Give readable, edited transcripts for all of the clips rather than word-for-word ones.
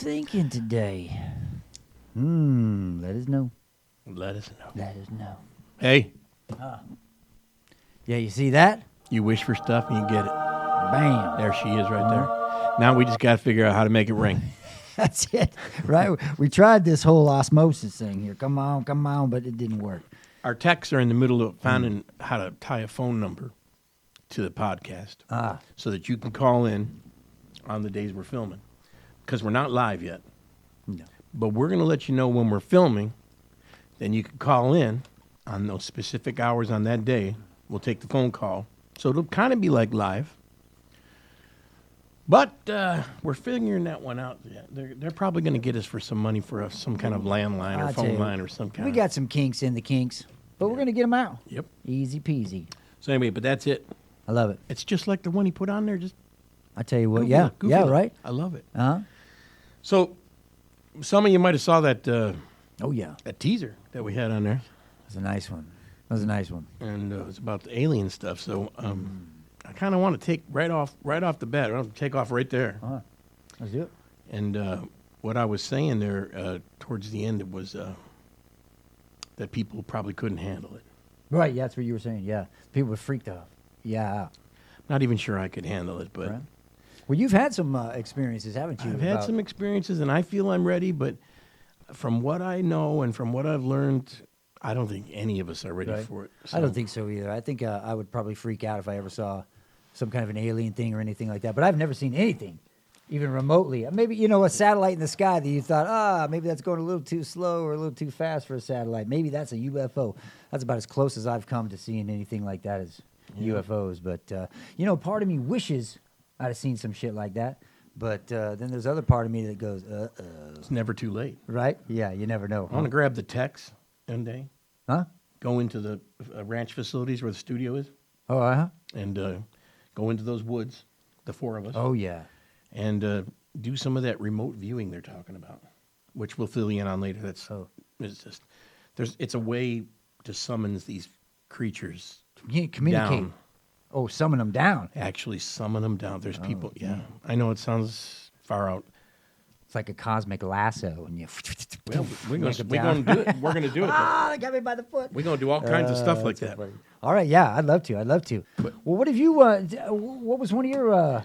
thinking today? Let us know. Let us know. Let us know. Hey, Yeah, you see that? you wish for stuff and you get it. Bam. There she is right there. Now we just got to figure out how to make it ring. That's it, right? We tried this whole osmosis thing here. Come on, but it didn't work. Our techs are in the middle of finding how to tie a phone number to the podcast so that you can call in on the days we're filming. Because we're not live yet. No. But we're going to let you know when we're filming. Then you can call in on those specific hours on that day. We'll take the phone call. So it'll kind of be like live. But we're figuring that one out. Yeah, they're probably going to get us for some money for some kind of landline or I'll tell phone you, line or some kind We of... got some kinks in the kinks, but we're going to get them out. Yep. Easy peasy. So anyway, but that's it. I love it. It's just like the one he put on there. Just I tell you what, goofy yeah, look, goofy yeah, look. right? I love it. Uh-huh. So some of you might have saw that Oh, yeah. that teaser that we had on there. That's a nice one. That was a nice one. And it's about the alien stuff. So I kind of want to take right off the bat. I'll take off right there. Uh-huh. Let's do it. And what I was saying there towards the end, it was that people probably couldn't handle it. Right, yeah, that's what you were saying, yeah. People were freaked out. Yeah. Not even sure I could handle it, but Right. Well, you've had some experiences, haven't you? I've had some experiences, and I feel I'm ready. But from what I know and from what I've learned, I don't think any of us are ready Right. for it. I don't think so either. I think I would probably freak out if I ever saw some kind of an alien thing or anything like that. But I've never seen anything, even remotely. Maybe, a satellite in the sky that you thought, maybe that's going a little too slow or a little too fast for a satellite. Maybe that's a UFO. That's about as close as I've come to seeing anything like that as UFOs. But, part of me wishes I'd have seen some shit like that. But then there's other part of me that goes, It's never too late. right? Yeah, you never know. I want to grab the techs one day, Huh? go into the ranch facilities where the studio is, Oh, uh-huh. and go into those woods, the four of us, Oh, yeah. and do some of that remote viewing they're talking about, which we'll fill you in on later. It's just it's a way to summon these creatures. You communicate. Down. Oh, summon them down. Actually summon them down. There's people. Yeah, I know it sounds far out. It's like a cosmic lasso, and you. Well, we're yank 'em going down. to do it. We're going to do it. Though. They got me by the foot. We're going to do all kinds of stuff like That's so that. funny. All right, yeah, I'd love to. Well, what have you? What was one of your? Well,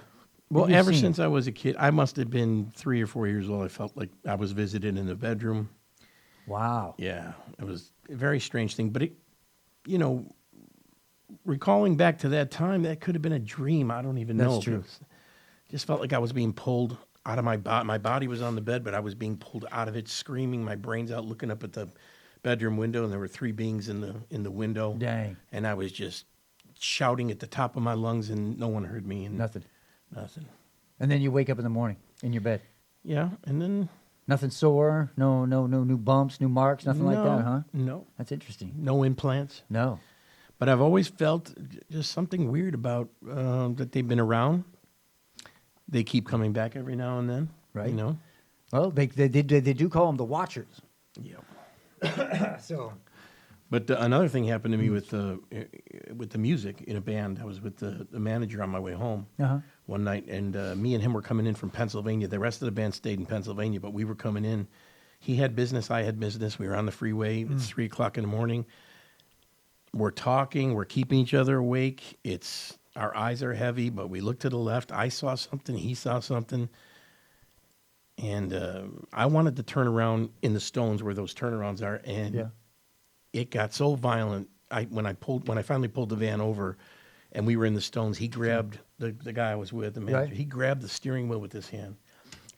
what you've ever seen? since I was a kid, I must have been 3 or 4 years old. I felt like I was visited in the bedroom. Wow. Yeah, it was a very strange thing. But recalling back to that time, that could have been a dream. I don't even know. That's true. Just felt like I was being pulled out of my body. My body was on the bed, but I was being pulled out of it, screaming. My brain's out, looking up at the bedroom window, and there were 3 beings in the window. Dang. And I was just shouting at the top of my lungs, and no one heard me. And Nothing. Nothing. And then you wake up in the morning in your bed. Yeah, and then Nothing sore. No new bumps, new marks, nothing like that, huh? No, That's interesting. no implants. No. But I've always felt just something weird about that they've been around. They keep coming back every now and then. Right. Well, they do call them the Watchers. Yeah. So. But another thing happened to me with the music in a band. I was with the manager on my way home one night, and me and him were coming in from Pennsylvania. The rest of the band stayed in Pennsylvania, but we were coming in. He had business, I had business. We were on the freeway. It's 3 o'clock in the morning. We're talking. We're keeping each other awake. Our eyes are heavy, but we look to the left. I saw something. He saw something. And I wanted to turn around in the Stones where those turnarounds are, and it got so violent. When I finally pulled the van over, and we were in the Stones, he grabbed the guy I was with, the manager. Right. He grabbed the steering wheel with his hand,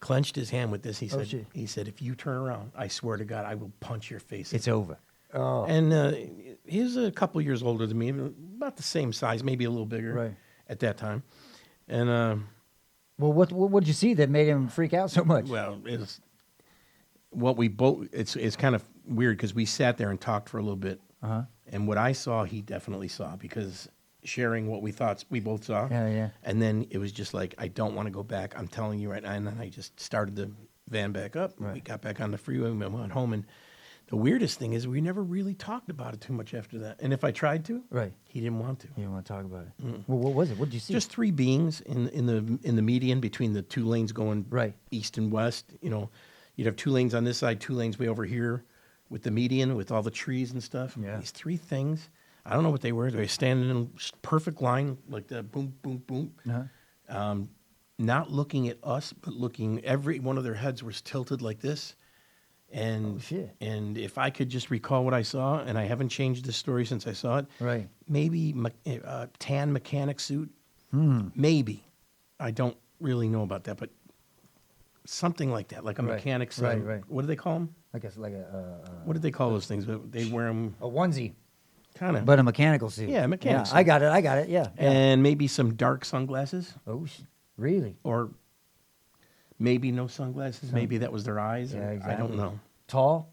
clenched his hand with this. He said, shit. if you turn around, I swear to God, I will punch your face. It's over. Oh. And he's a couple years older than me, about the same size, maybe a little bigger at that time. And Well, what'd you see that made him freak out so much? well, it's what we both. It's kind of weird because we sat there and talked for a little bit, and what I saw, he definitely saw, because sharing what we thought we both saw. Yeah. And then it was just like, I don't want to go back. I'm telling you right now. And then I just started the van back up. Right. We got back on the freeway. We went home, and The weirdest thing is we never really talked about it too much after that. And if I tried to, Right. he didn't want to. You don't want to talk about it. Well, what was it? What did you see? Just three beings in the median between the two lanes going Right. east and west. You'd have two lanes on this side, two lanes way over here, with the median with all the trees and stuff. Yeah. These three things. I don't know what they were. They were standing in a perfect line like that. Boom, boom, boom. Uh-huh. Not looking at us, but looking. Every one of their heads was tilted like this. And Oh, shit. And if I could just recall what I saw, and I haven't changed this story since I saw it, Right. maybe tan mechanic suit, maybe. I don't really know about that, but something like that, like a Right. mechanic's. Right, right. What do they call them? I guess like a What did they call those things? They wear them onesie, kind of. but a mechanical suit. Yeah, a mechanical suit. I got it. Yeah. And maybe some dark sunglasses, Oh, really? or maybe no sunglasses. Maybe that was their eyes. Yeah, or- I exactly. don't know. Tall?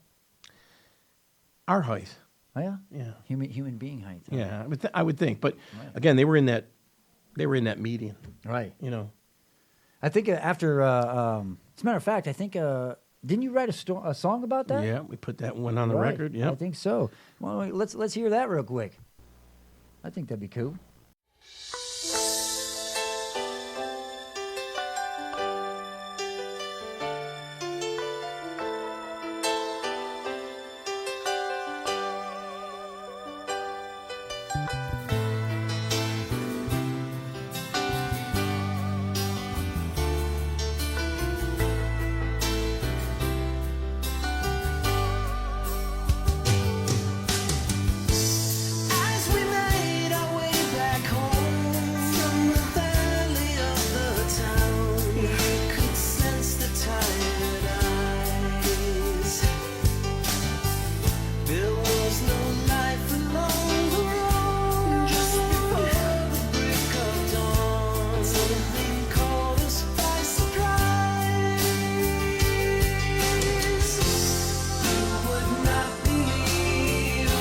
Our height. Oh, yeah. Yeah. Human being height. Huh? Yeah, I would think. But Right. again, they were in that median. Right. I think after, as a matter of fact, I think, didn't you write a song about that? Yeah, we put that one on the Right. record. Yeah. I think so. Well, let's hear that real quick. I think that'd be cool. As we made our way back home from the valley of the town, you could sense the tired eyes. There was no life along the road. Just before the break of dawn, something caught us by surprise. You would not believe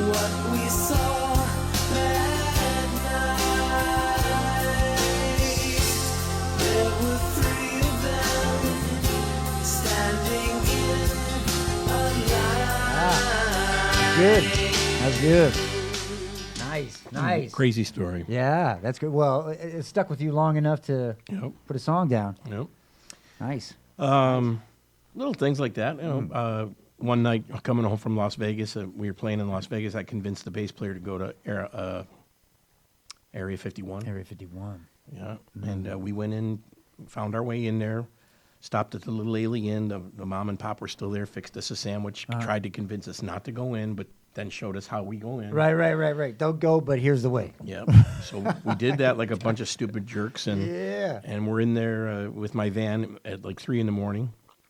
what we saw that night. There were three of them standing in a line. Good. That's good. Nice. Crazy story. Yeah, that's good. Well, it stuck with you long enough to Yep. put a song down. Yep. Nice. Little things like that. One night coming home from Las Vegas, we were playing in Las Vegas. I convinced the bass player to go to Area 51. Area 51. Yeah, and we went in, found our way in there, stopped at the little alien. The mom and pop were still there, fixed us a sandwich, tried to convince us not to go in, but then showed us how we go in. Right. Don't go, but here's the way. Yeah. So we did that like a bunch of stupid jerks, and Yeah. and we're in there with my van at like 3 a.m,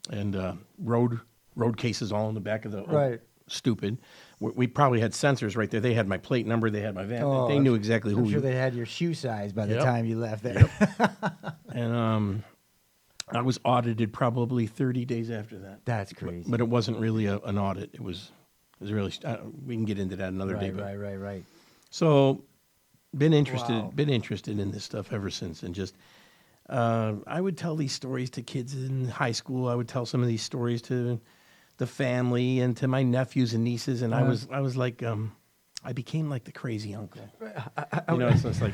and road cases all in the back of the Right. stupid. We probably had sensors right there. They had my plate number. They had my van. Oh, they knew exactly who I'm sure we. they had your shoe size by the Yep. time you left there. And I was audited probably 30 days after that. That's crazy. But it wasn't really an audit. It was really. We can get into that another day. But Right. so, been interested Wow. in this stuff ever since, and just I would tell these stories to kids in high school. I would tell some of these stories to the family and to my nephews and nieces, and I was like, I became like the crazy uncle. So it's like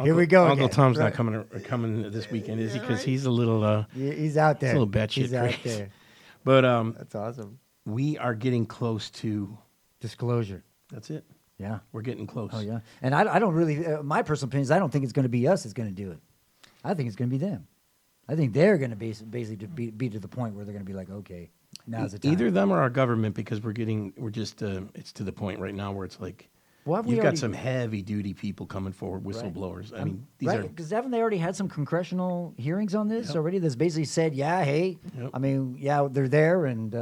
Here we go Uncle again. Tom's Right. not coming this weekend, is he? Because he's a little He's out there. a little batshit He's out crazy. there. But That's awesome. we are getting close to. Disclosure. That's it. Yeah. We're getting close. Oh, yeah. And I don't really, my personal opinion is I don't think it's going to be us that's going to do it. I think it's going to be them. I think they're going to basically to be to the point where they're going to be like, okay, now's the time. Either them or our government, because we're just it's to the point right now where it's like Well, haven't we you've got already- some heavy duty people coming forward, whistleblowers. I mean, these are because haven't they already had some congressional hearings on this Yep. already? That's basically said, yeah, hey, Yep. I mean, yeah, they're there, and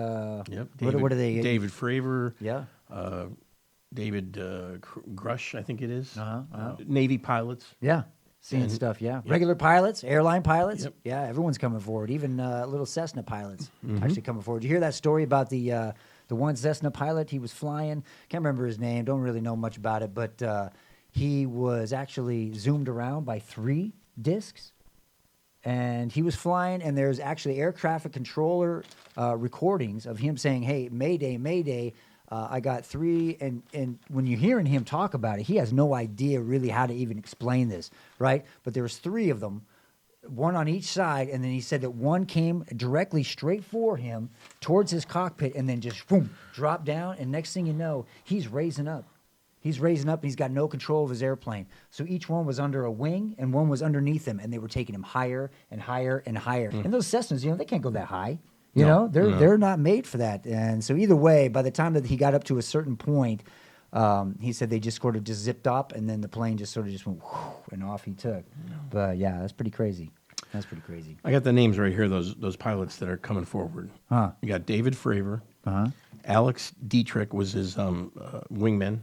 yep. what are they? David Fravor, Yeah, David Grush, I think it is. Uh-huh. Navy pilots. yeah, seeing And- stuff. Yeah, yep. regular pilots, airline pilots. Yep. Yeah, everyone's coming forward. Even little Cessna pilots Mm-hmm. actually coming forward. Did you hear that story about the one Cessna pilot? He was flying. Can't remember his name. Don't really know much about it, but he was actually zoomed around by 3 discs. and he was flying, and there's actually air traffic controller recordings of him saying, "Hey, Mayday, Mayday." I got 3, and when you're hearing him talk about it, he has no idea really how to even explain this, right? But there was 3 of them, one on each side, and then he said that one came directly straight for him towards his cockpit, and then just boom, dropped down, and next thing you know, he's raising up. He's raising up, and he's got no control of his airplane. So each one was under a wing, and one was underneath him, and they were taking him higher and higher and higher. And those Cessnas, they can't go that high. You know, they're not made for that. And so either way, by the time that he got up to a certain point, he said they just sort of just zipped up, and then the plane just sort of just went, whoosh, and off he took. But yeah, that's pretty crazy. That's pretty crazy. I got the names right here. Those pilots that are coming forward. Huh. You got David Fravor. Uh-huh. Alex Dietrich was his wingman.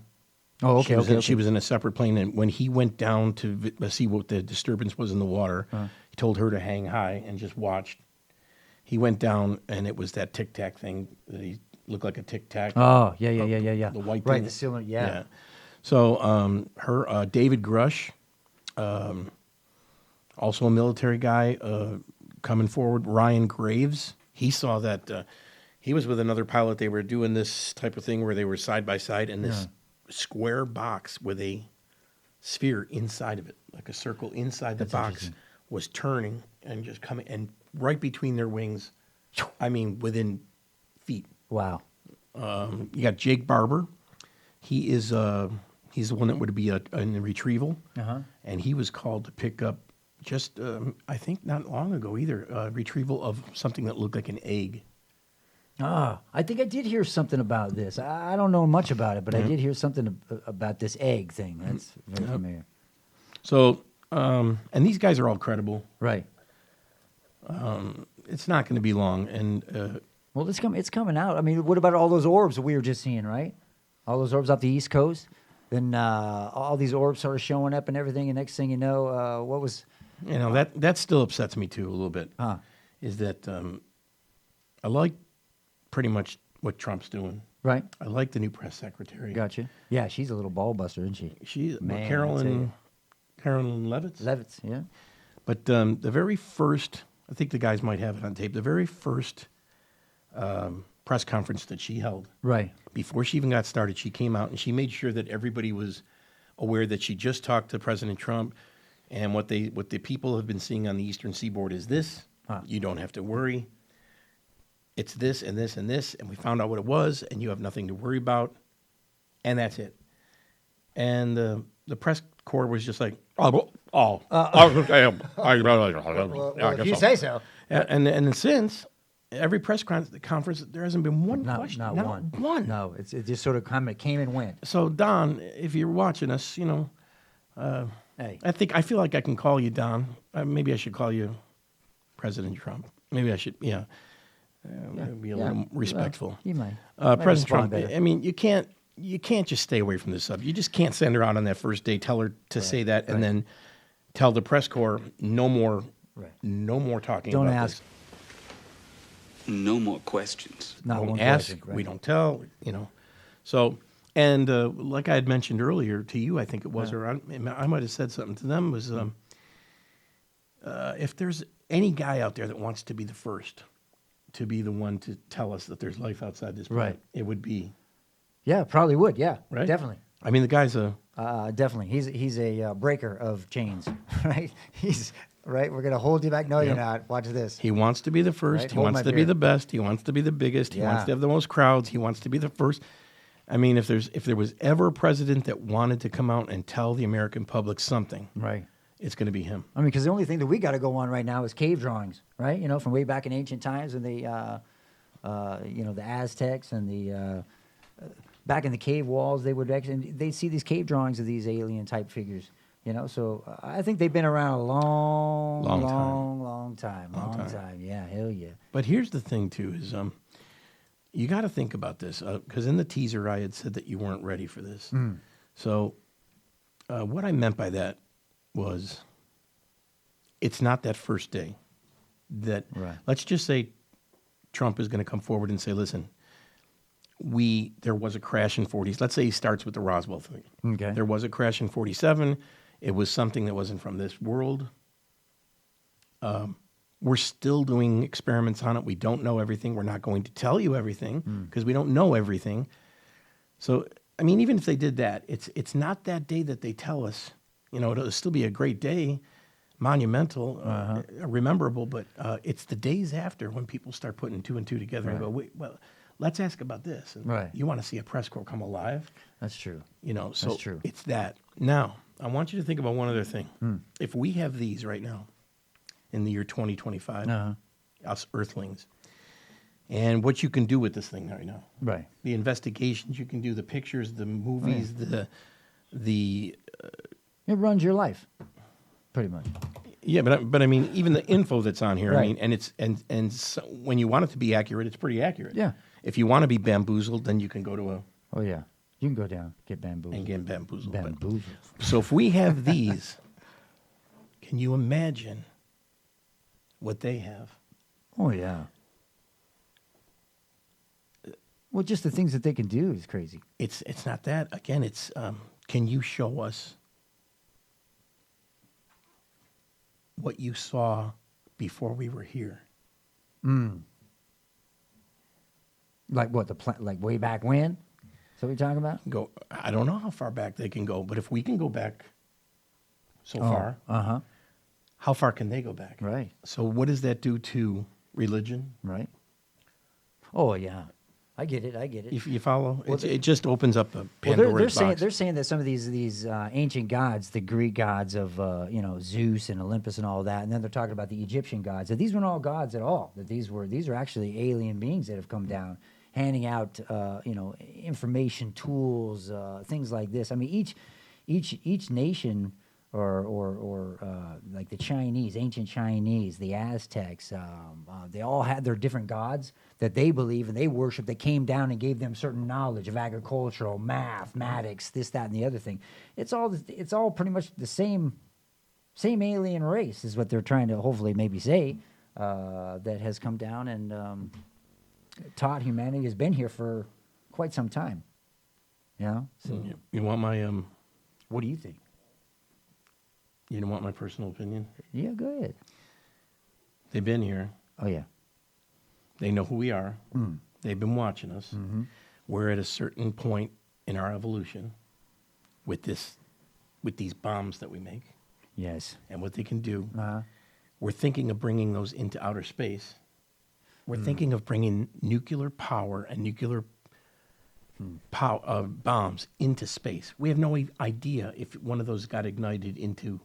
Oh, okay, She was in a separate plane, and when he went down to see what the disturbance was in the water, he told her to hang high and just watched. He went down, and it was that Tic Tac thing that he looked like a Tic Tac. Oh, yeah. The white right, thing. the cylinder, yeah. So David Grush, also a military guy, coming forward. Ryan Graves, he saw that. He was with another pilot. They were doing this type of thing where they were side by side, and this square box with a sphere inside of it, like a circle inside the box, was turning and just coming, and right between their wings, I mean, within feet. Wow. You got Jake Barber. He is he's the one that would be in the retrieval, and he was called to pick up just I think not long ago either, retrieval of something that looked like an egg. I think I did hear something about this. I don't know much about it, but I did hear something about this egg thing. That's very familiar. So, and these guys are all credible. Right. It's not going to be long, and Well, it's coming out. I mean, what about all those orbs that we were just seeing, right? All those orbs off the East Coast. Then all these orbs started showing up and everything, and next thing you know, what was... that still upsets me too a little bit. Is that I like pretty much what Trump's doing. Right. I like the new press secretary. Gotcha. Yeah, she's a little ball buster, isn't she? She's Man, Carolyn Levitz. Levitz, yeah. But the very first, I think the guys might have it on tape, the very first press conference that she held, Right. before she even got started, she came out and she made sure that everybody was aware that she just talked to President Trump, and what the people have been seeing on the Eastern Seaboard is this. You don't have to worry. It's this and this and this, and we found out what it was, and you have nothing to worry about, and that's it. And the press corps was just like, Well, if you say so. and since every press conference, there hasn't been one question, Not one. one. No, it just sort of came and went. So Don, if you're watching us, Hey. I feel like I can call you Don. Maybe I should call you President Trump. Maybe I should, be a little respectful. Well, you might. President Trump. Better. I mean, you can't just stay away from this subject. You just can't send her out on that first day, tell her to say that, and then tell the press corps no more talking. Don't about ask. This. No more questions. Not Don't one ask. question, right. We don't tell. So, and like I had mentioned earlier to you, I think it was, or I might have said something to them, was if there's any guy out there that wants to be the first to be the one to tell us that there's life outside this planet, it would be. Yeah, probably would. Yeah, Right? definitely. I mean, the guy's a. Definitely. He's a breaker of chains, right? He's right. We're gonna hold you back. No, you're not. Watch this. He wants to be the first. Right, He hold wants my to be beer. the best. He wants to be the biggest. He wants Yeah. to have the most crowds. He wants to be the first. I mean, if there was ever a president that wanted to come out and tell the American public something, Right. it's going to be him. I mean, because the only thing that we got to go on right now is cave drawings, right? From way back in ancient times, when the Aztecs and the back in the cave walls, they'd see these cave drawings of these alien type figures. So I think they've been around a long time. Yeah, hell yeah. But here's the thing, too, is you got to think about this, because in the teaser I had said that you weren't ready for this. So what I meant by that was it's not that first day that, let's just say Trump is going to come forward and say, listen, there was a crash in 40s. Let's say he starts with the Roswell thing. Okay. There was a crash in 47. It was something that wasn't from this world. We're still doing experiments on it. We don't know everything. We're not going to tell you everything because we don't know everything. So, I mean, even if they did that, it's not that day that they tell us. You know, it'll still be a great day, monumental, rememberable, but it's the days after when people start putting 2 and 2 together and go, wait, well, let's ask about this. And you want to see a press corps come alive? That's true. You know, so That's true. it's that. Now, I want you to think about one other thing. If we have these right now in the year 2025, us Earthlings, and what you can do with this thing right now. Right. The investigations you can do, the pictures, the movies, the It runs your life, pretty much. yeah, but I mean, even the info that's on here. I Right. mean, and it's and so when you want it to be accurate, it's pretty accurate. Yeah. If you want to be bamboozled, then you can go to Oh, yeah. You can go down, get bamboozled. and get bamboozled. But- Bamboozled. So if we have these, can you imagine what they have? Oh, yeah. Well, just the things that they can do is crazy. It's not that. Again, it's can you show us what you saw before we were here? Like what, like way back when? Is that what you're talking about? Go. I don't know how far back they can go, but if we can go back so far, Uh-huh. how far can they go back? Right. So what does that do to religion? Right. Oh, yeah. I get it. You follow? Well, It just opens up a Well, Pandora's box. they're saying that some of these ancient gods, the Greek gods of Zeus and Olympus and all that, and then they're talking about the Egyptian gods. That these weren't all gods at all. That these are actually alien beings that have come down, handing out information, tools, things like this. I mean, each nation. Or like the Chinese, ancient Chinese, the Aztecs, they all had their different gods that they believe and they worship. That came down and gave them certain knowledge of agricultural, mathematics, this, that, and the other thing. It's all pretty much the same alien race is what they're trying to hopefully maybe say that has come down and taught humanity, has been here for quite some time. So You want my what do you think? You don't want my personal opinion? Yeah, go ahead. They've been here. Oh yeah. They know who we are. They've been watching us. Mm-hmm. We're at a certain point in our evolution with these bombs that we make Yes. and what they can do. Uh-huh. We're thinking of bringing those into outer space. We're thinking of bringing nuclear power and nuclear bombs into space. We have no idea if one of those got ignited into.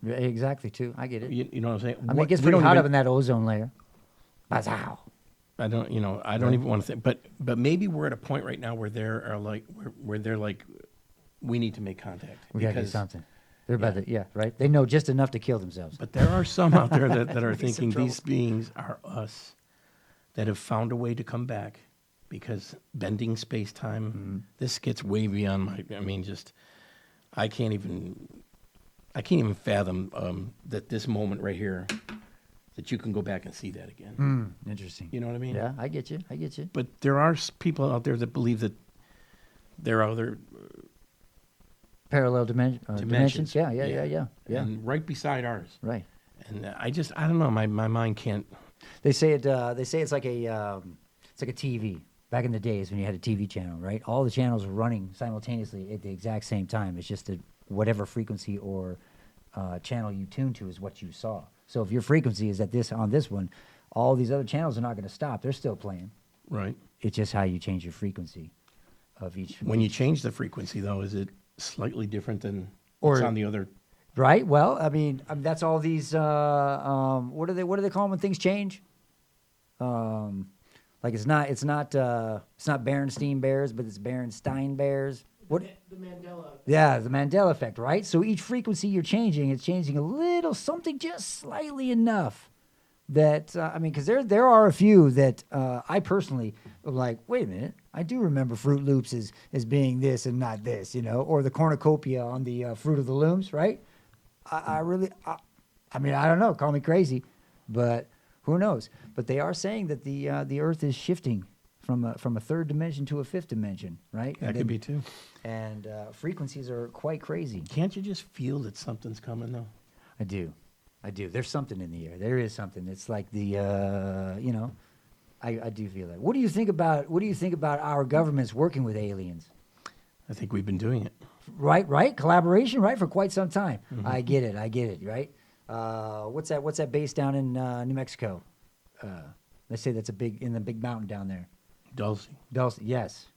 Yeah, exactly, too. I get it. You know what I'm saying? I mean, it gets pretty hot up in that ozone layer. Bazow. I don't even want to think, but maybe we're at a point right now where they're like, we need to make contact. We got to do something. They're about to, yeah, right? They know just enough to kill themselves. But there are some out there that are Make some thinking trouble. these beings are us that have found a way to come back because bending space time, this gets way beyond I can't even fathom that this moment right here, that you can go back and see that again. Interesting. You know what I mean? Yeah, I get you. But there are people out there that believe that there are other Parallel dimensions. Yeah. and right beside ours. Right. And I don't know. My mind can't. They say it. They say it's like a TV. Back in the days when you had a TV channel, right? All the channels were running simultaneously at the exact same time. It's just that whatever frequency or channel you tune to is what you saw. So if your frequency is at on this one, all these other channels are not going to stop. They're still playing. Right. It's just how you change your frequency of each. When you change the frequency, though, is it slightly different than Or- what's on the other? Right. Well, I mean that's all these. What do they call them when things change? Like it's not Berenstein Bears, but it's Berenstein Bears. What? The Mandela. Yeah, the Mandela effect, right? So each frequency you're changing, it's changing a little something, just slightly enough that because there are a few that I personally am like, wait a minute, I do remember Fruit Loops as being this and not this, or the cornucopia on the Fruit of the Looms, right? I don't know, call me crazy, but who knows? But they are saying that the Earth is shifting from a third dimension to a fifth dimension, right? That could be too. And frequencies are quite crazy. Can't you just feel that something's coming though? I do. There's something in the air. There is something. It's like the, I do feel that. What do you think about our governments working with aliens? I think we've been doing it. Right. Collaboration, right, for quite some time. Mm-hmm. I get it. Right. What's that base down in New Mexico? Let's say that's in the big mountain down there. Dulce. Yes.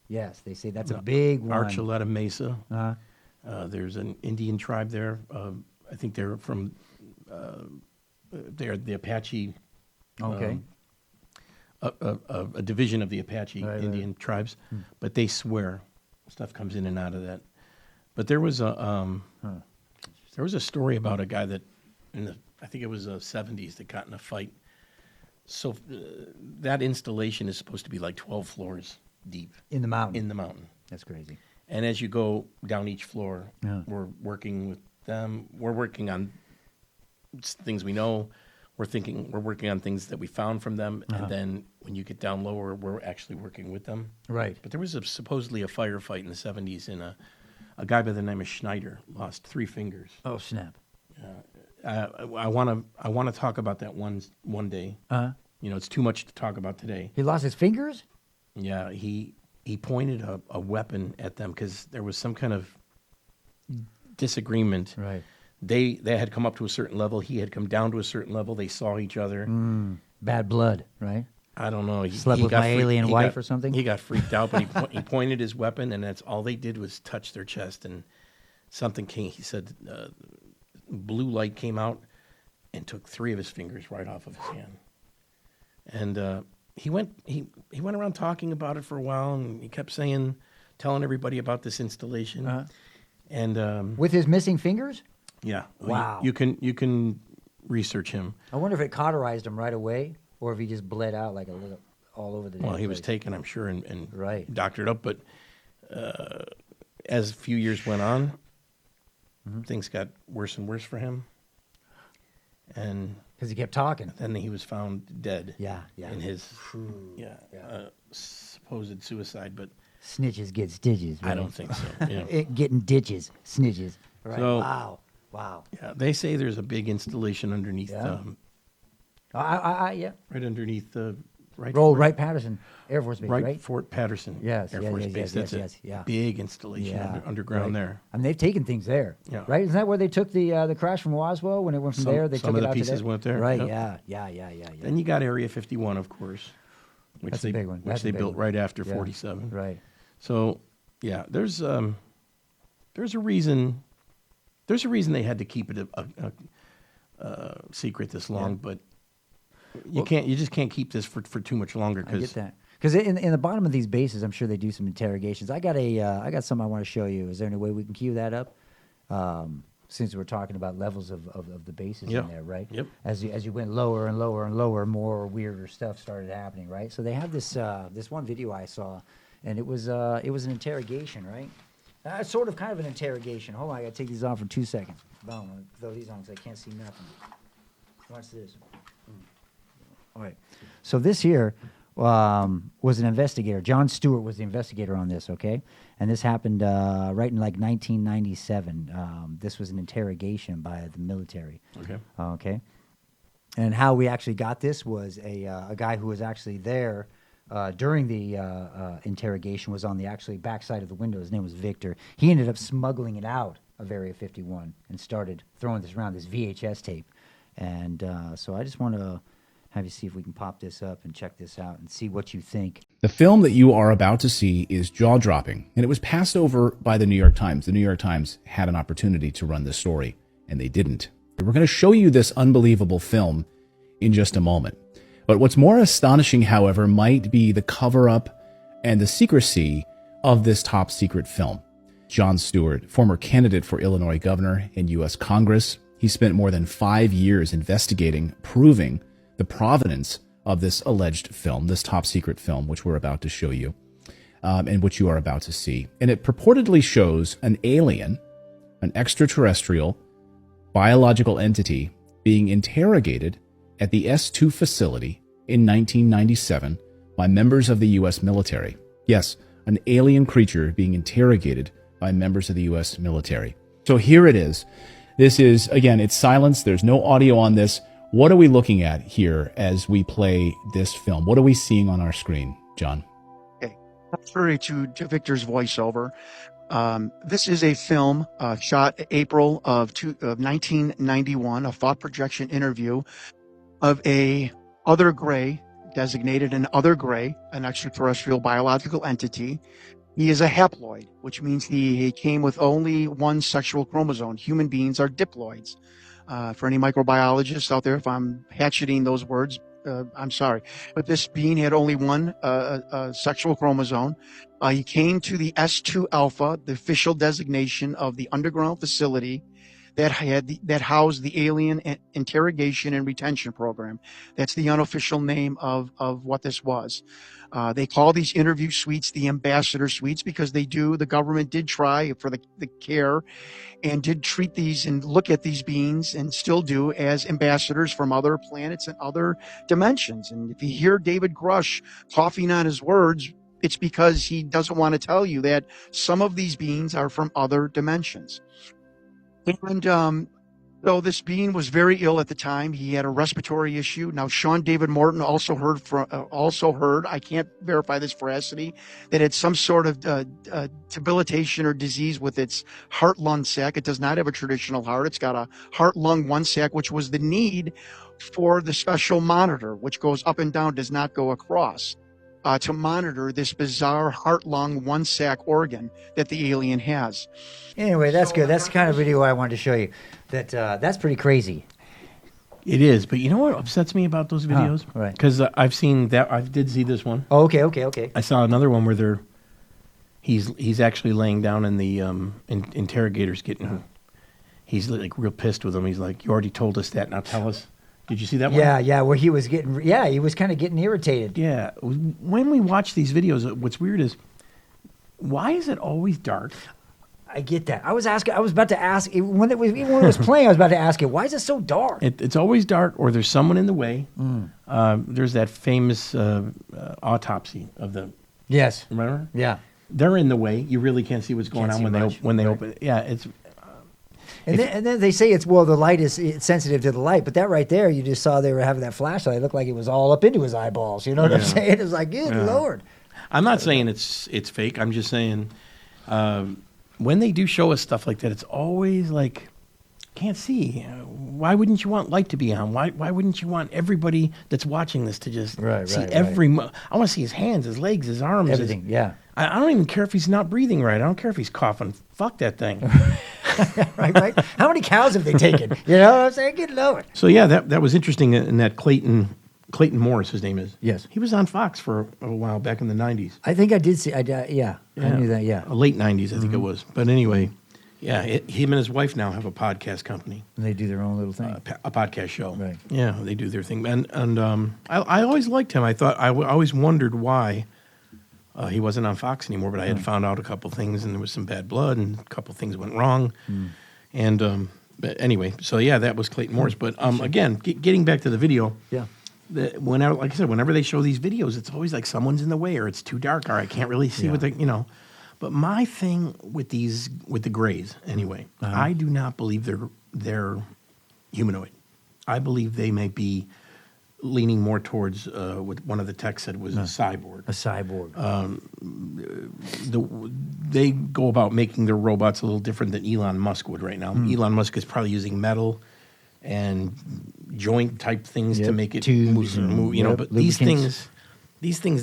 They say that's a big one. Archuleta Mesa. Uh-huh. There's an Indian tribe there. I think they're from. They're the Apache. Okay. A division of the Apache Right. Indian tribes, but they swear stuff comes in and out of that. But there was a story about a guy that I think it was the 70s that got in a fight. So that installation is supposed to be like 12 floors deep In the mountain. in the mountain. That's crazy. And as you go down each floor, Yeah. we're working with them. We're working on things we know. We're working on things that we found from them. Uh-huh. And then when you get down lower, we're actually working with them. Right. But there was supposedly a firefight in the 70s, and a guy by the name of Schneider lost 3 fingers. Oh snap. I want to talk about that one day. Uh-huh. It's too much to talk about today. He lost his fingers? Yeah, he pointed a weapon at them because there was some kind of disagreement. Right. They had come up to a certain level. He had come down to a certain level. They saw each other. Bad blood, right? I don't know. He Slept with got my alien wife or something? He got freaked out, but he pointed his weapon, and that's all they did was touch their chest, and something came. He said blue light came out and took 3 of his fingers right off of his hand. And he went around talking about it for a while, and he kept telling everybody about this installation. Uh-huh. And With his missing fingers? yeah, Wow. you can research him. I wonder if it cauterized him right away, or if he just bled out like a little all over the. Well, damn he was place. taken, I'm sure, and Right. doctored up. But as a few years went on, things got worse and worse for him. And Because he kept talking. then he was found dead. Yeah. In his Yeah. supposed suicide, but Snitches get stitches. I Right? don't think so. Yeah. Getting ditches, snitches. Right. So- Wow. Yeah, they say there's a big installation underneath, Yeah. Yeah. right underneath the Wright-Patterson Air Force Base, right? Fort Patterson Yes, Air yes, Force yes, Base. yes, That's yes, yeah. a big installation underground right. there. I mean, they've taken things there. Yeah. Right? Isn't that where they took the crash from Roswell when it went from there? They some took of it the out pieces to went there, Right? yep. Yeah. Then you got Area 51, of course, which That's a they big one. which That's a they big built one. right after Yeah. 47. Right. So, yeah, there's a reason. There's a reason they had to keep it a secret this long, Yeah. but you just can't keep this for too much longer I get because that. Because in the bottom of these bases, I'm sure they do some interrogations. I got something I want to show you. Is there any way we can cue that up? Since we're talking about levels of the bases Yeah. in there, right? Yep. As you went lower and lower and lower, more weirder stuff started happening, right? So they have this one video I saw, and it was an interrogation, right? Sort of kind of an interrogation. Hold on, I gotta take these off for 2 seconds. Boom, I'm gonna throw these on because I can't see nothing. Watch this. All right. So this here was an investigator. John Stewart was the investigator on this, okay? And this happened right in like 1997. This was an interrogation by the military. Okay. Okay. And how we actually got this was a guy who was actually there during the interrogation was on the actually backside of the window. His name was Victor. He ended up smuggling it out of Area 51 and started throwing this around, this VHS tape. And so I just want to have you see if we can pop this up and check this out and see what you think. The film that you are about to see is jaw-dropping, and it was passed over by the New York Times. The New York Times had an opportunity to run this story, and they didn't. We're going to show you this unbelievable film in just a moment. But what's more astonishing, however, might be the cover-up and the secrecy of this top-secret film. Jon Stewart, former candidate for Illinois governor in U.S. Congress, he spent more than 5 years investigating, proving the provenance of this alleged film, this top-secret film, which we're about to show you, and which you are about to see. And it purportedly shows an alien, an extraterrestrial, biological entity being interrogated at the S2 facility in 1997 by members of the U.S. military. Yes, an alien creature being interrogated by members of the U.S. military. So here it is. This is, again, it's silence. There's no audio on this. What are we looking at here as we play this film? What are we seeing on our screen, John? Okay. Contrary to Victor's voiceover, this is a film shot April of 1991, a thought projection interview of a other gray, designated an other gray, an extraterrestrial biological entity. He is a haploid, which means he came with only one sexual chromosome. Human beings are diploids. For any microbiologists out there, if I'm hatcheting those words, I'm sorry. But this being had only one sexual chromosome. He came to the S2 alpha, the official designation of the underground facility that housed the alien interrogation and retention program. That's the unofficial name of what this was. They call these interview suites the ambassador suites because the government did try for the care and did treat these and look at these beings and still do as ambassadors from other planets and other dimensions. And if you hear David Grush coughing on his words, it's because he doesn't want to tell you that some of these beings are from other dimensions. And so this being was very ill at the time. He had a respiratory issue. Now, Sean David Morton also heard, I can't verify this veracity, that it's some sort of debilitation or disease with its heart-lung sac. It does not have a traditional heart. It's got a heart-lung one sac, which was the need for the special monitor, which goes up and down, does not go across, to monitor this bizarre heart-lung one sac organ that the alien has. Anyway, that's good. That's the kind of video I wanted to show you. That's pretty crazy. It is, but you know what upsets me about those videos? Right. Because I've seen that. I did see this one. Oh, okay. I saw another one where he's actually laying down and the interrogator's getting. He's like real pissed with him. He's like, "You already told us that. Now tell us." Did you see that one? Yeah. Where he was getting. Yeah, he was kind of getting irritated. Yeah. When we watch these videos, what's weird is, why is it always dark? I get that. I was about to ask even when it was playing. I was about to ask it. Why is it so dark? It's always dark, or there's someone in the way. There's that famous autopsy of the. Yes. Remember? Yeah. They're in the way. You really can't see what's going Can't on see when they much. open. Yeah, it's. And then they say the light is it's sensitive to the light, but that right there, you just saw they were having that flashlight. It looked like it was all up into his eyeballs. You know what I'm saying? It was like, good Lord. I'm not saying it's fake. I'm just saying when they do show us stuff like that, it's always like, can't see. Why wouldn't you want light to be on? Why wouldn't you want everybody that's watching this to just see every? I want to see his hands, his legs, his arms, Everything. Yeah. I don't even care if he's not breathing right. I don't care if he's coughing. Fuck that thing. right. How many cows have they taken? You know what I'm saying? Good Lord. So yeah, that was interesting. In that Clayton Morris, his name is. Yes. He was on Fox for a while back in the 90s. I think I did see. I knew that. Yeah. Late 90s, I think it was. But anyway, yeah, him and his wife now have a podcast company. And they do their own little thing. A podcast show. Right. Yeah, they do their thing. And I always liked him. I always wondered why he wasn't on Fox anymore, but I had found out a couple things, and there was some bad blood, and a couple things went wrong. And but anyway, so yeah, that was Clayton Morris. But again, getting back to the video. Yeah. Whenever, like I said, whenever they show these videos, it's always like someone's in the way, or it's too dark, or I can't really see what they. But my thing with the Greys, anyway, I do not believe they're humanoid. I believe they may be leaning more towards what one of the techs said was a cyborg. A cyborg. They go about making their robots a little different than Elon Musk would right now. Elon Musk is probably using metal and joint type things to make it move. But these things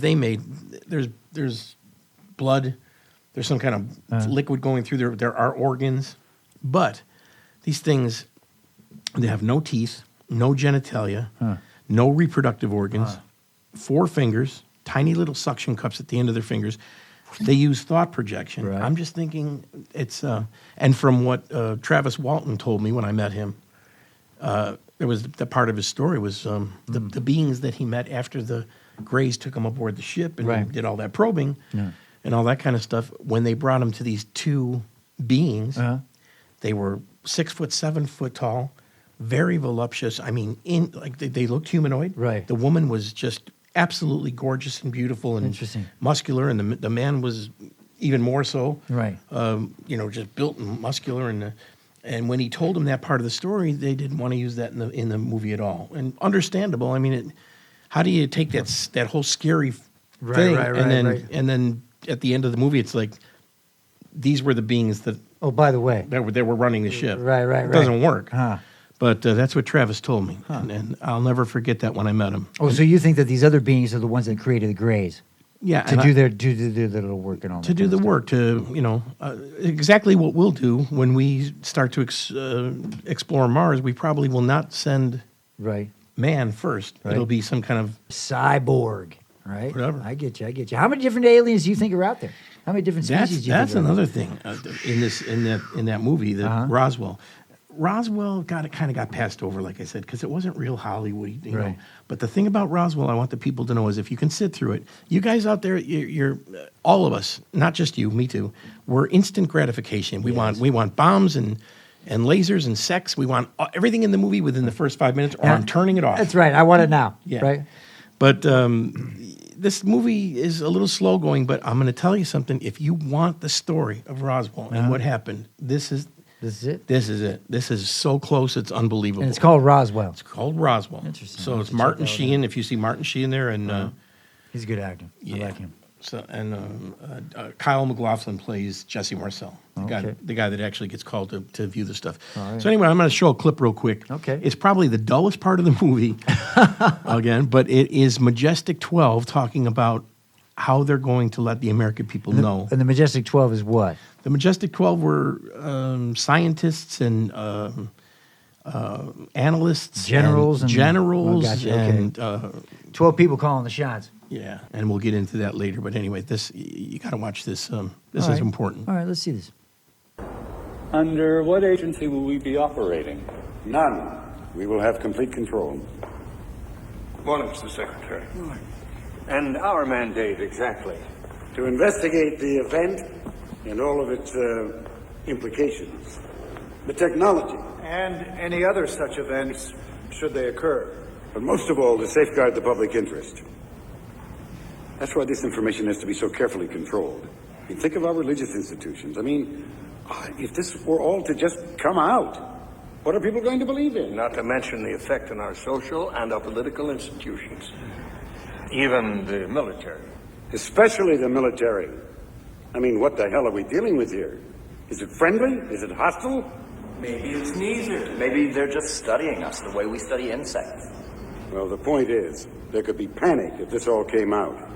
they made, there's blood, there's some kind of liquid going through there are organs, but these things, they have no teeth, no genitalia, no reproductive organs, 4 fingers, tiny little suction cups at the end of their fingers. They use thought projection. Right. I'm just thinking it's and from what Travis Walton told me when I met him, there was the part of his story was the beings that he met after the Greys took him aboard the ship and did all that probing and all that kind of stuff. When they brought him to these 2 beings, they were 6 foot, 7 foot tall, very voluptuous. I mean, they looked humanoid. Right. The woman was just absolutely gorgeous and beautiful and muscular, and the man was even more so. Right. Just built and muscular, and And when he told them that part of the story, they didn't want to use that in the movie at all. And understandable. I mean, how do you take that whole scary thing and then at the end of the movie, it's like these were the beings that Oh, by the way. that were running the ship. Right. It doesn't work. Huh. But that's what Travis told me, and I'll never forget that when I met him. Oh, so you think that these other beings are the ones that created the Greys? Yeah, To and do their little work and all that. to do kind the of work, to exactly what we'll do when we start to explore Mars. We probably will not send stuff. Right. man first. Right. It'll be some kind of Cyborg. Right. Whatever. I get you. How many different aliens do you think are out there? How many different species do you that's think are out another thing in that movie, that Roswell. Roswell kind of got passed over, like I said, because it wasn't real Hollywood, you know. Right. But the thing about Roswell, I want the people to know, is if you can sit through it, you guys out there, you're all of us, not just you, me too. We're instant gratification. We want bombs and lasers and sex. We want everything in the movie within the first 5 minutes, or I'm turning it off. That's right. I want it now. Yeah. Right. But this movie is a little slow going. But I'm going to tell you something. If you want the story of Roswell and what happened, this is it. This is so close. It's unbelievable. And it's called Roswell. It's called Roswell. Interesting. So I'll it's have to Martin check that Sheen. If you see Martin Sheen there, and He's a good actor. I yeah. like him. So and Kyle MacLachlan plays Jesse Marcel, Okay. the guy that actually gets called to view the stuff. All right. So anyway, I'm going to show a clip real quick. Okay. It's probably the dullest part of the movie, again, but it is Majestic 12 talking about how they're going to let the American people know. And the Majestic 12 is what? The Majestic 12 were scientists and analysts, Generals and and- generals, Oh, gotcha, okay. 12 people calling the shots. Yeah, and we'll get into that later. But anyway, you got to watch this. This All is right. important. All right, let's see this. Under what agency will we be operating? None. We will have complete control. Morning, Mr. Secretary. And our mandate exactly? To investigate the event and all of its implications. The technology. And any other such events, should they occur. But most of all, to safeguard the public interest. That's why this information has to be so carefully controlled. I mean, think of our religious institutions. I mean, if this were all to just come out, what are people going to believe in? Not to mention the effect on our social and our political institutions. Even the military. Especially the military. I mean, what the hell are we dealing with here? Is it friendly? Is it hostile? Maybe it's neither. Maybe they're just studying us the way we study insects. Well, the point is, there could be panic if this all came out.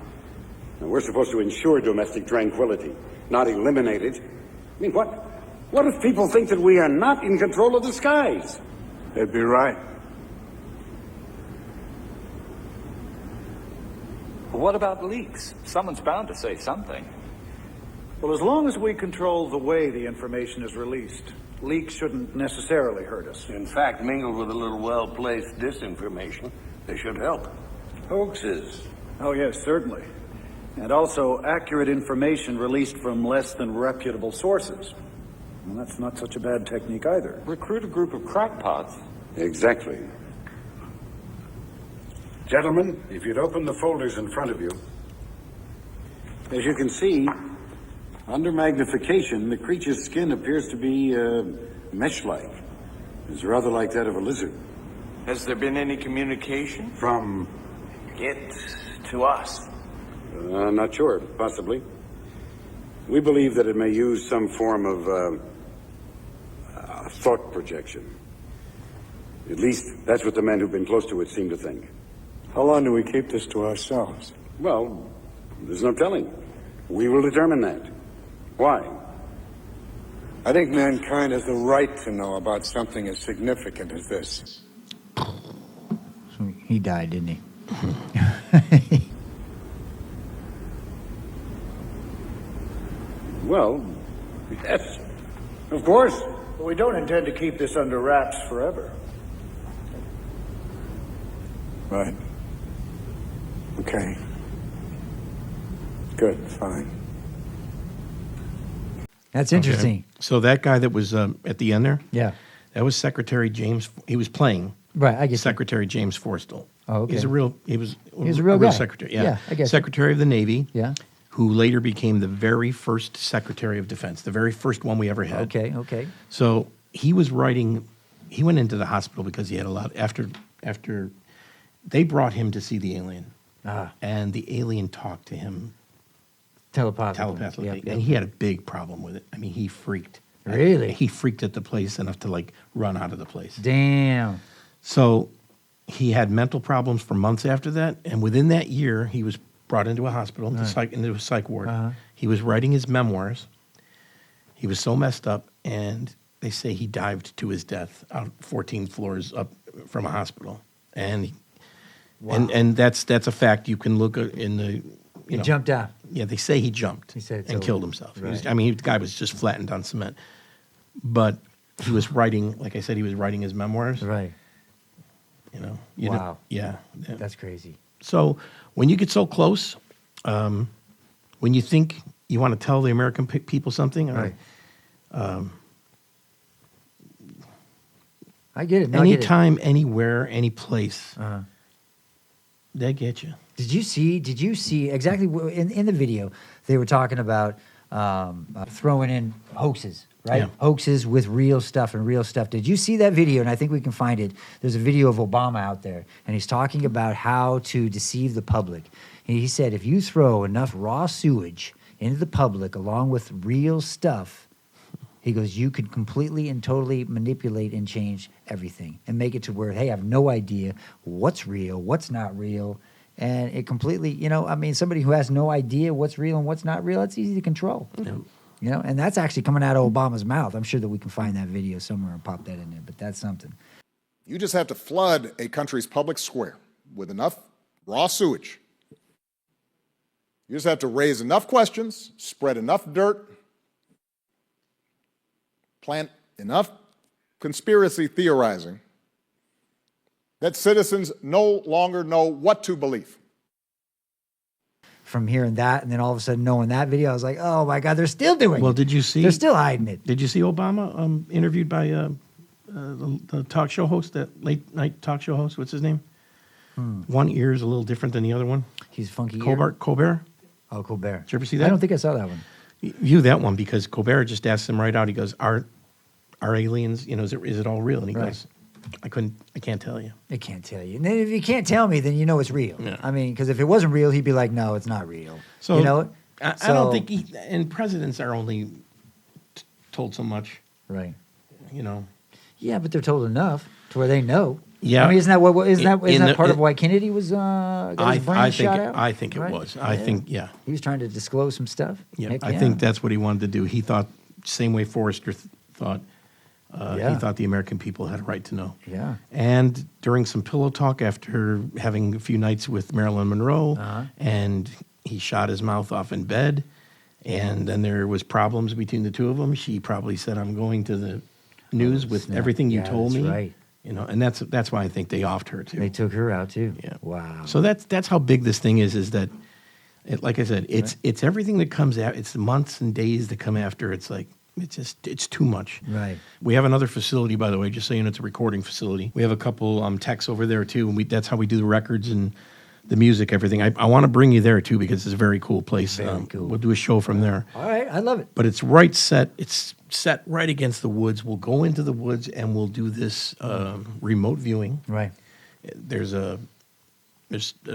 And we're supposed to ensure domestic tranquility, not eliminate it. I mean, what if people think that we are not in control of the skies? They'd be right. But what about leaks? Someone's bound to say something. Well, as long as we control the way the information is released, leaks shouldn't necessarily hurt us. In fact, mingled with a little well-placed disinformation, they should help. Hoaxes. Oh, yes, certainly. And also accurate information released from less than reputable sources. Well, that's not such a bad technique either. Recruit a group of crackpots. Exactly. Gentlemen, if you'd open the folders in front of you. As you can see, under magnification, the creature's skin appears to be mesh-like. It's rather like that of a lizard. Has there been any communication? From, It to us. I'm not sure, possibly. We believe that it may use some form of thought projection. At least, that's what the men who've been close to it seem to think. How long do we keep this to ourselves? Well, there's no telling. We will determine that. Why? I think mankind has the right to know about something as significant as this. So he died, didn't he? Well, yes, of course. But we don't intend to keep this under wraps forever. Right. Okay. Good, fine. That's interesting. So that guy that was at the end there, Yeah. that was Secretary James. He was playing Right, I guess. Secretary James Forrestal. Oh, okay. He was a real guy. secretary. Yeah, Yeah, I guess. Secretary of the Navy. Yeah. Who later became the very first Secretary of Defense, the very first one we ever had. Okay. So he was writing. He went into the hospital because he had a lot after they brought him to see the alien, and the alien talked to him telepathically, Yep. and he had a big problem with it. I mean, he freaked. Really? He freaked at the place enough to like run out of the place. Damn. So he had mental problems for months after that, and within that year, he was brought into a hospital, into a psych ward. He was writing his memoirs. He was so messed up, and they say he dived to his death out 14 floors up from a hospital, and and that's a fact. You can look in the He jumped out. Yeah, they say he jumped He said it's and over. killed himself. Right. The guy was just flattened on cement, but he was writing. Like I said, he was writing his memoirs. Right. You know. Wow. Yeah. That's crazy. So when you get so close, when you think you want to tell the American people something, Right. I get it. No, I get it. anytime, anywhere, any place, they get you. Did you see exactly in the video they were talking about throwing in hoaxes, right? Yeah. Hoaxes with real stuff and real stuff. Did you see that video? And I think we can find it. There's a video of Obama out there, and he's talking about how to deceive the public. And he said, if you throw enough raw sewage into the public along with real stuff, he goes, you could completely and totally manipulate and change everything and make it to where they have no idea what's real, what's not real. And it completely, somebody who has no idea what's real and what's not real, it's easy to control. Yeah. And that's actually coming out of Obama's mouth. I'm sure that we can find that video somewhere and pop that in there, but that's something. You just have to flood a country's public square with enough raw sewage. You just have to raise enough questions, spread enough dirt, plant enough conspiracy theorizing that citizens no longer know what to believe. From hearing that and then all of a sudden knowing that video, I was like, oh my God, they're still doing Well, it. did you see? They're still hiding it. Did you see Obama interviewed by the talk show host, that late night talk show host? What's his name? One ear is a little different than the other one. He's funky. Colbert. Oh, Colbert. Did you ever see that? I don't think I saw that one. View that one because Colbert just asked him right out. He goes, "Are aliens? Is it all real?" And he Right. goes, I can't tell you." I can't tell you. And then if you can't tell me, then you know it's real. Yeah. I mean, because if it wasn't real, he'd be like, no, it's not real. So you know? I don't think and presidents are only told so much. Right. Yeah, but they're told enough to where they know. Yeah. I mean, isn't that part of in- why Kennedy was got his brain I think shot out? I think it Right? was. I think yeah. He was trying to disclose some stuff. Yeah, Heck I think that's what he wanted to do. He thought same way Forrester thought. Yeah. He thought the American people had a right to know. Yeah. And during some pillow talk after having a few nights with Marilyn Monroe, and he shot his mouth off in bed, and then there was problems between the two of them. She probably said, "I'm going to the news with snap. everything you Yeah, told that's me." right. And that's why I think they offed her too. They took her out too. Yeah. Wow. So that's how big this thing is that, like I said, it's everything that comes out. It's the months and days that come after. It's like, it's too much. Right. We have another facility, by the way, just so you know, it's a recording facility. We have a couple techs over there too, and that's how we do the records and the music, everything. I want to bring you there too because it's a very cool place. Very cool. We'll do a show from there. All right. I love it. But it's set right against the woods. We'll go into the woods and we'll do this remote viewing. Right. There's a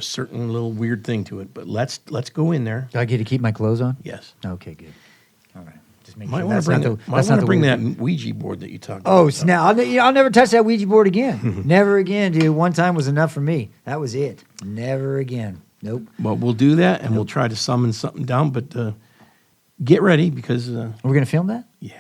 certain little weird thing to it, but let's go in there. Do I get to keep my clothes on? Yes. Okay, good. All right. Just make Might sure want that's to bring not that. the- Might that's want not to the bring weird- that Ouija board that you talked about. Oh, snap. I'll never touch that Ouija board again. Never again, dude. One time was enough for me. That was it. Never again. Nope. Well, we'll do that, and we'll try to summon something down. But get ready because We're going to film that? yeah,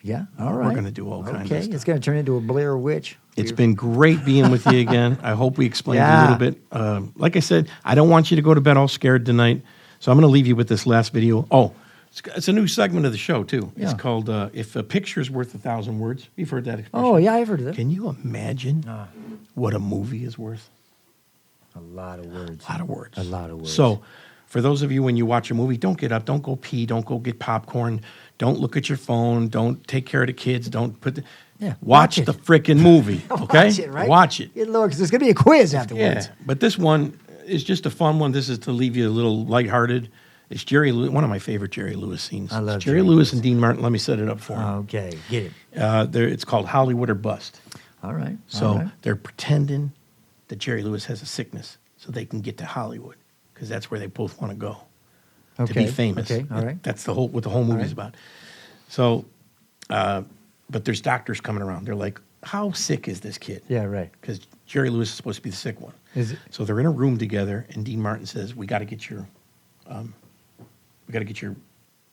Yeah. All We're right. gonna do all kinds of Okay. stuff. It's going to turn into a Blair Witch. it's been great being with you again. I hope we explained a little bit. Like I said, I don't want you to go to bed all scared tonight, so I'm going to leave you with this last video. Oh, it's a new segment of the show too. It's Yeah. called "If a Picture's Worth 1,000 Words." You've heard that expression. Oh, yeah, I've heard of that. Can you imagine what a movie is worth? A lot of words. A lot of words. A lot of words. So, for those of you, when you watch a movie, don't get up, don't go pee, don't go get popcorn, don't look at your phone, don't take care of the kids, don't put the... Yeah, watch watch it. the freaking movie, okay? Watch it, right? Watch it. Good Lord, because there's going to be a quiz Yeah, afterwards. but this one is just a fun one. This is to leave you a little lighthearted It's Jerry Lewis, one of my favorite Jerry Lewis scenes. I love It's Jerry Lewis and Dean Martin. Let me set it up for him. Okay, get it. It's called Hollywood or Bust. All right. So all right. they're pretending that Jerry Lewis has a sickness so they can get to Hollywood because that's where they both want to go to be famous. Okay, all right. That's what the whole movie's right. about. So, but there's doctors coming around. They're like, how sick is this kid? Yeah, right. Because Jerry Lewis is supposed to be the sick one. Is it? So they're in a room together, and Dean Martin says, we got to get your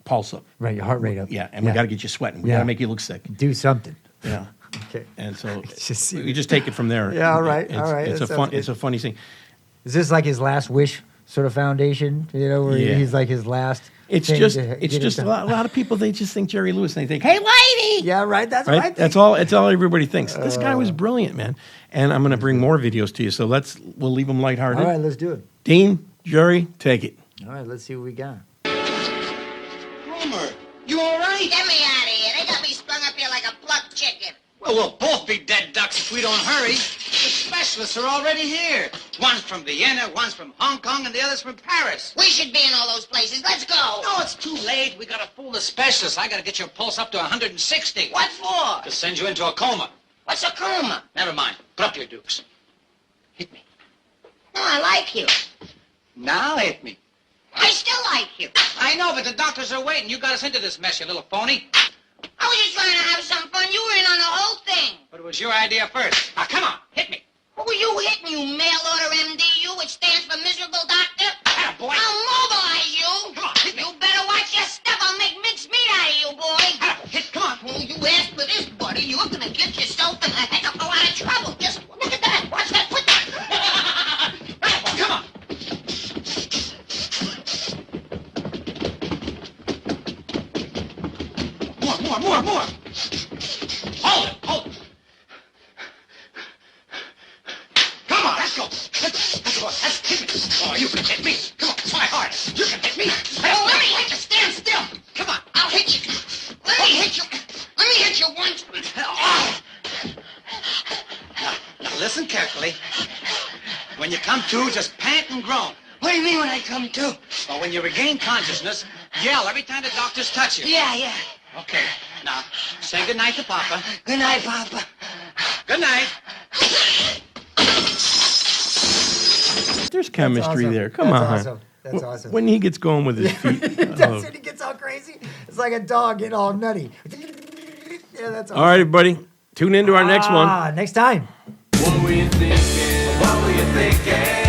pulse up. Right, your heart rate up. Yeah, and we got to get you sweating. We got to make you look sick. Do something. Yeah. Okay. And so Just- you just take it from there. Yeah, all right, It's, all right, It's that a sounds good. it's a funny thing. Is this like his last wish sort of foundation? You know, where Yeah. he's like his last. It's thing just to it's get just a into- lot of people. They just think Jerry Lewis, and they think, hey, lady. Yeah, right. That's Right? right. That's all. It's all everybody thinks. This guy was brilliant, man. And I'm going to bring more videos to you. So we'll leave them lighthearted. All right, let's do it. Dean, Jerry, take it. All right, let's see what we got. Homer, you all right? Get me out of here. They got me strung up here like a plucked chicken. Well, we'll both be dead ducks if we don't hurry. The specialists are already here. One's from Vienna, one's from Hong Kong, and the other's from Paris. We should be in all those places. Let's go. No, it's too late. We gotta fool the specialists. I gotta get your pulse up to 160. What for? To send you into a coma. What's a coma? Never mind. Put up your dukes. Hit me. No, I like you. Now hit me. I still like you. I know, but the doctors are waiting. You got us into this mess, you little phony. I was just trying to have some fun. You were in on the whole thing. But it was your idea first. Now, come on. Hit me. Who are you hitting, you mail order MDU, which stands for miserable doctor? Attaboy. I'll mobilize you. Come on, hit me. You better watch your step. I'll make mince meat out of you, boy. Hit, come on. Well, you asked for this, buddy. You're gonna get yourself in a heck of a lot of trouble. Just look at that. Watch that. Put that. Come on. More. Hold it. Come on, let's go. Let's hit me. Oh, you can hit me. Come on, try hard. You can hit me. Oh, let me hit you. Stand still. Come on. I'll hit you. Let me hit you. Let me hit you once. Oh. Now listen carefully. When you come to, just pant and groan. What do you mean when I come to? Well, when you regain consciousness, yell every time the doctors touch you. Yeah. Okay. Now, say goodnight to Papa. Good night, Papa. Good night. There's chemistry awesome. there. Come That's on. awesome. That's awesome. When he gets going with his feet. That's when he gets all crazy. It's like a dog getting all nutty. Yeah, that's awesome. All right, everybody. Tune in to our next one. Next time. What were you thinking? What were you thinking?